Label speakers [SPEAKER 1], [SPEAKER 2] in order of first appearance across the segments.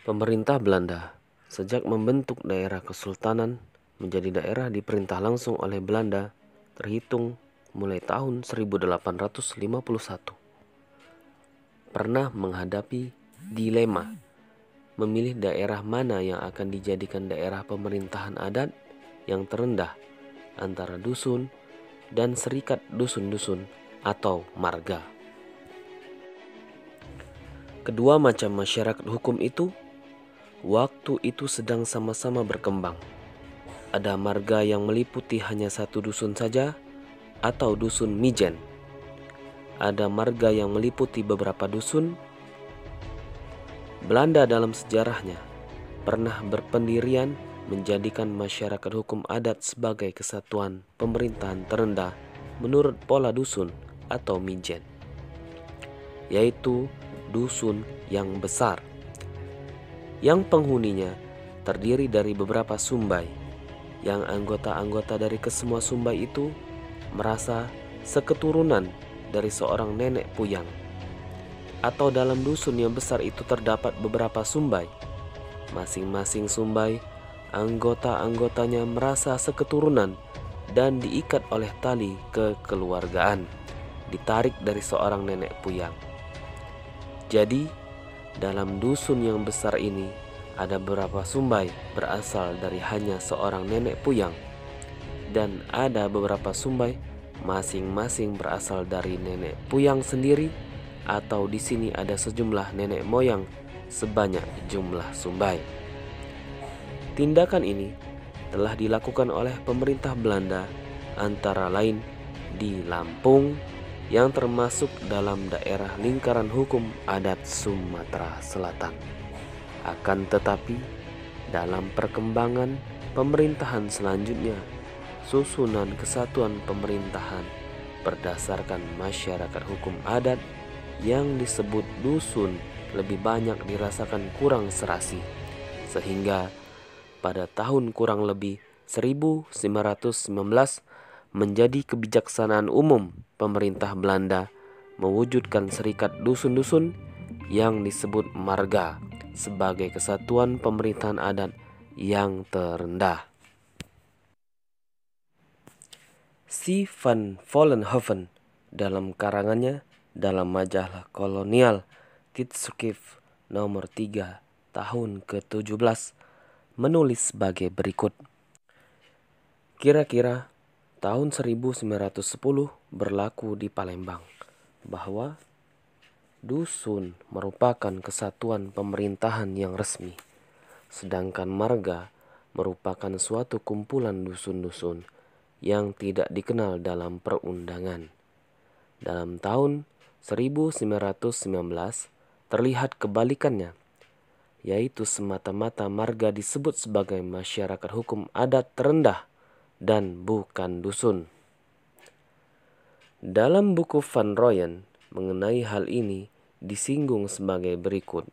[SPEAKER 1] Pemerintah Belanda sejak membentuk daerah kesultanan menjadi daerah diperintah langsung oleh Belanda terhitung mulai tahun 1851. Pernah menghadapi dilema memilih daerah mana yang akan dijadikan daerah pemerintahan adat yang terendah antara dusun dan serikat dusun-dusun atau marga. Kedua macam masyarakat hukum itu waktu itu sedang sama-sama berkembang. Ada marga yang meliputi hanya satu dusun saja atau dusun mijen. Ada marga yang meliputi beberapa dusun. Belanda dalam sejarahnya pernah berpendirian menjadikan masyarakat hukum adat sebagai kesatuan pemerintahan terendah menurut pola dusun atau mijen, yaitu dusun yang besar yang penghuninya terdiri dari beberapa sumbai, yang anggota-anggota dari kesemua sumbai itu merasa seketurunan dari seorang nenek puyang. Atau dalam dusun yang besar itu terdapat beberapa sumbai. Masing-masing sumbai, anggota-anggotanya merasa seketurunan dan diikat oleh tali kekeluargaan, ditarik dari seorang nenek puyang. Jadi, dalam dusun yang besar ini ada beberapa sumbai berasal dari hanya seorang nenek puyang, dan ada beberapa sumbai masing-masing berasal dari nenek puyang sendiri, atau di sini ada sejumlah nenek moyang sebanyak jumlah sumbai. Tindakan ini telah dilakukan oleh pemerintah Belanda antara lain di Lampung yang termasuk dalam daerah lingkaran hukum adat Sumatera Selatan. Akan tetapi, dalam perkembangan pemerintahan selanjutnya, susunan kesatuan pemerintahan berdasarkan masyarakat hukum adat yang disebut dusun lebih banyak dirasakan kurang serasi, sehingga pada tahun kurang lebih 1919 menjadi kebijaksanaan umum pemerintah Belanda mewujudkan serikat dusun-dusun yang disebut marga sebagai kesatuan pemerintahan adat yang terendah. Si van Vollenhoven dalam karangannya dalam majalah kolonial Tijdschrift nomor 3 tahun ke-17 menulis sebagai berikut. Kira-kira tahun 1910 berlaku di Palembang bahwa dusun merupakan kesatuan pemerintahan yang resmi, sedangkan marga merupakan suatu kumpulan dusun-dusun yang tidak dikenal dalam perundangan. Dalam tahun 1919 terlihat kebalikannya, yaitu semata-mata marga disebut sebagai masyarakat hukum adat terendah dan bukan dusun. Dalam buku Van Rooyen mengenai hal ini disinggung sebagai berikut.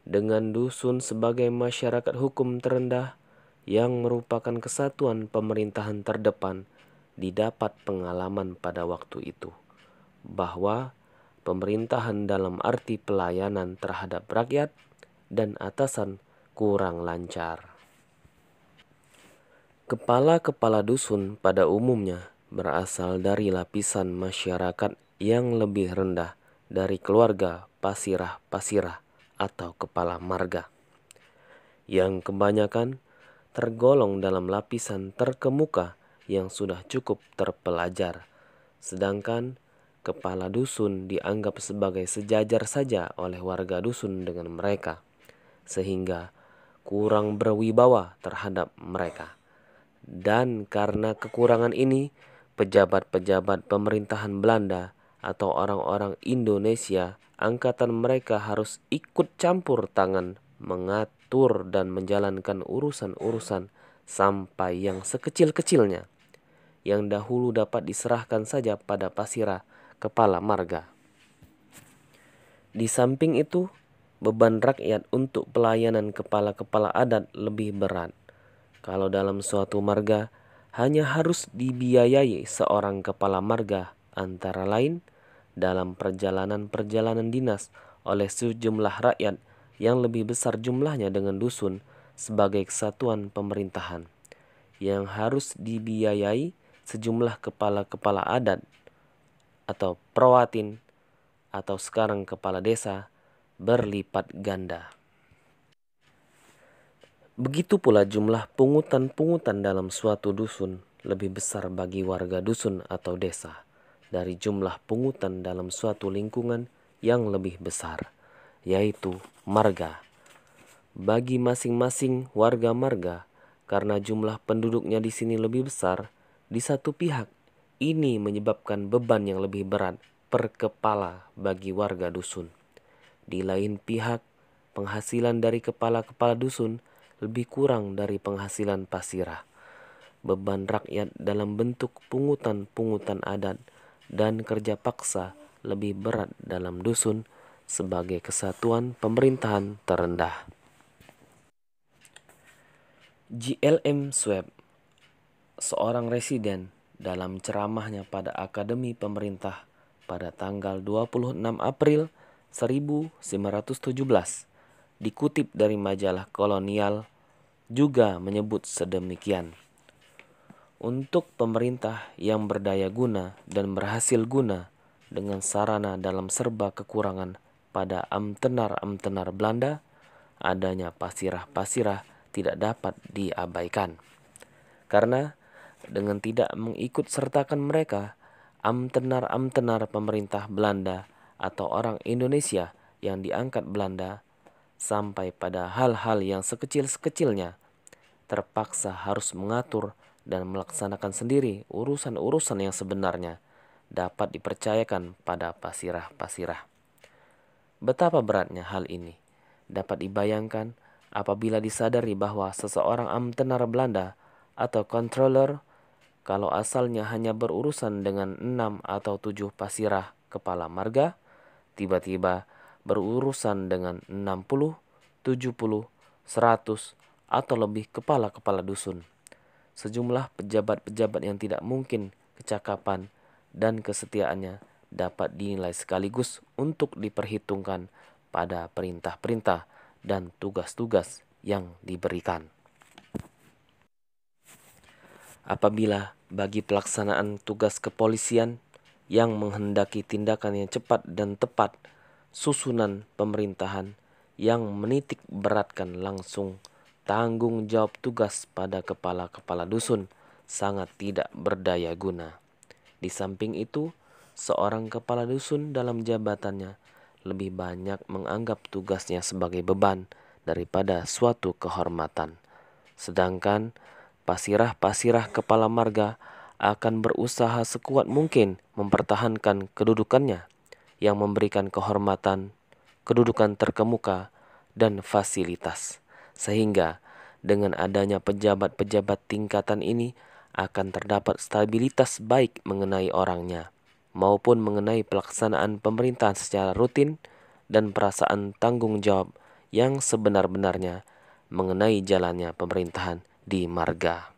[SPEAKER 1] Dengan dusun sebagai masyarakat hukum terendah yang merupakan kesatuan pemerintahan terdepan, didapat pengalaman pada waktu itu bahwa pemerintahan dalam arti pelayanan terhadap rakyat dan atasan kurang lancar. Kepala-kepala dusun pada umumnya berasal dari lapisan masyarakat yang lebih rendah dari keluarga pasirah-pasirah atau kepala marga, yang kebanyakan tergolong dalam lapisan terkemuka yang sudah cukup terpelajar, sedangkan kepala dusun dianggap sebagai sejajar saja oleh warga dusun dengan mereka, sehingga kurang berwibawa terhadap mereka. Dan karena kekurangan ini, pejabat-pejabat pemerintahan Belanda atau orang-orang Indonesia angkatan mereka harus ikut campur tangan mengatur dan menjalankan urusan-urusan sampai yang sekecil-kecilnya, yang dahulu dapat diserahkan saja pada pasirah kepala marga. Di samping itu, beban rakyat untuk pelayanan kepala-kepala adat lebih berat. Kalau dalam suatu marga hanya harus dibiayai seorang kepala marga, antara lain dalam perjalanan-perjalanan dinas oleh sejumlah rakyat yang lebih besar jumlahnya dengan dusun sebagai kesatuan pemerintahan yang harus dibiayai sejumlah kepala-kepala adat atau prawatin atau sekarang kepala desa berlipat ganda. Begitu pula jumlah pungutan-pungutan dalam suatu dusun lebih besar bagi warga dusun atau desa dari jumlah pungutan dalam suatu lingkungan yang lebih besar, yaitu marga. Bagi masing-masing warga marga, karena jumlah penduduknya di sini lebih besar, di satu pihak ini menyebabkan beban yang lebih berat per kepala bagi warga dusun. Di lain pihak, penghasilan dari kepala-kepala dusun lebih kurang dari penghasilan pasirah. Beban rakyat dalam bentuk pungutan-pungutan adat dan kerja paksa lebih berat dalam dusun sebagai kesatuan pemerintahan terendah. G.L.M. Swebb, seorang residen, dalam ceramahnya pada Akademi Pemerintah pada tanggal 26 April 1917, dikutip dari majalah kolonial, juga menyebut sedemikian. Untuk pemerintah yang berdaya guna dan berhasil guna dengan sarana dalam serba kekurangan pada amtenar-amtenar Belanda, adanya pasirah-pasirah tidak dapat diabaikan. Karena dengan tidak mengikut sertakan mereka, amtenar-amtenar pemerintah Belanda atau orang Indonesia yang diangkat Belanda sampai pada hal-hal yang sekecil-sekecilnya terpaksa harus mengatur dan melaksanakan sendiri urusan-urusan yang sebenarnya dapat dipercayakan pada pasirah-pasirah. Betapa beratnya hal ini dapat dibayangkan apabila disadari bahwa seseorang amtenar Belanda atau controller, kalau asalnya hanya berurusan dengan 6 atau 7 pasirah kepala marga, tiba-tiba berurusan dengan 60, 70, 100 atau lebih kepala-kepala dusun. Sejumlah pejabat-pejabat yang tidak mungkin kecakapan dan kesetiaannya dapat dinilai sekaligus untuk diperhitungkan pada perintah-perintah dan tugas-tugas yang diberikan. Apabila bagi pelaksanaan tugas kepolisian yang menghendaki tindakan yang cepat dan tepat, susunan pemerintahan yang menitik beratkan langsung tanggung jawab tugas pada kepala-kepala dusun sangat tidak berdaya guna. Di samping itu, seorang kepala dusun dalam jabatannya lebih banyak menganggap tugasnya sebagai beban daripada suatu kehormatan. Sedangkan pasirah-pasirah kepala marga akan berusaha sekuat mungkin mempertahankan kedudukannya yang memberikan kehormatan, kedudukan terkemuka, dan fasilitas. Sehingga dengan adanya pejabat-pejabat tingkatan ini akan terdapat stabilitas baik mengenai orangnya maupun mengenai pelaksanaan pemerintahan secara rutin dan perasaan tanggung jawab yang sebenar-benarnya mengenai jalannya pemerintahan di marga.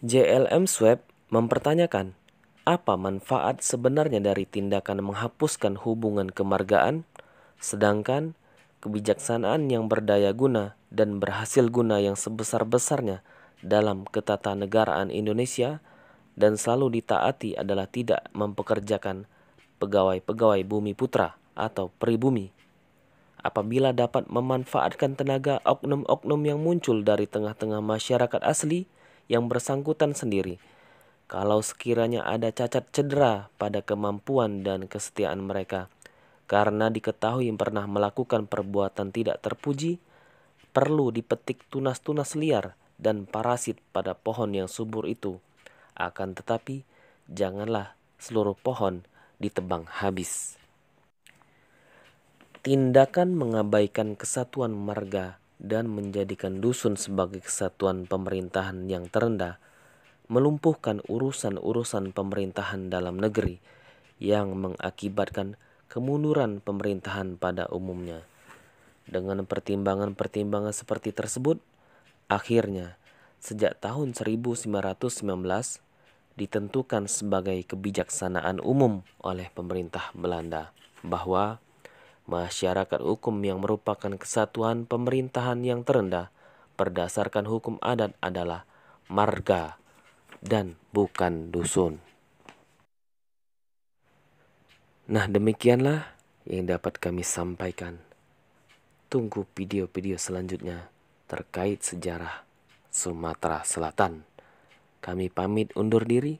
[SPEAKER 1] J.L.M. Swebb mempertanyakan, apa manfaat sebenarnya dari tindakan menghapuskan hubungan kemargaan, sedangkan kebijaksanaan yang berdaya guna dan berhasil guna yang sebesar-besarnya dalam ketatanegaraan Indonesia dan selalu ditaati adalah tidak mempekerjakan pegawai-pegawai bumi putra atau pribumi. Apabila dapat memanfaatkan tenaga oknum-oknum yang muncul dari tengah-tengah masyarakat asli yang bersangkutan sendiri, kalau sekiranya ada cacat cedera pada kemampuan dan kesetiaan mereka, karena diketahui pernah melakukan perbuatan tidak terpuji, perlu dipetik tunas-tunas liar dan parasit pada pohon yang subur itu. Akan tetapi, janganlah seluruh pohon ditebang habis. Tindakan mengabaikan kesatuan marga dan menjadikan dusun sebagai kesatuan pemerintahan yang terendah melumpuhkan urusan-urusan pemerintahan dalam negeri yang mengakibatkan kemunduran pemerintahan pada umumnya. Dengan pertimbangan-pertimbangan seperti tersebut, akhirnya sejak tahun 1919 ditentukan sebagai kebijaksanaan umum oleh pemerintah Belanda bahwa masyarakat hukum yang merupakan kesatuan pemerintahan yang terendah berdasarkan hukum adat adalah marga dan bukan dusun. Nah, demikianlah yang dapat kami sampaikan. Tunggu video-video selanjutnya terkait sejarah Sumatera Selatan. Kami pamit undur diri.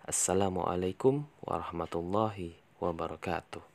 [SPEAKER 1] Assalamualaikum warahmatullahi wabarakatuh.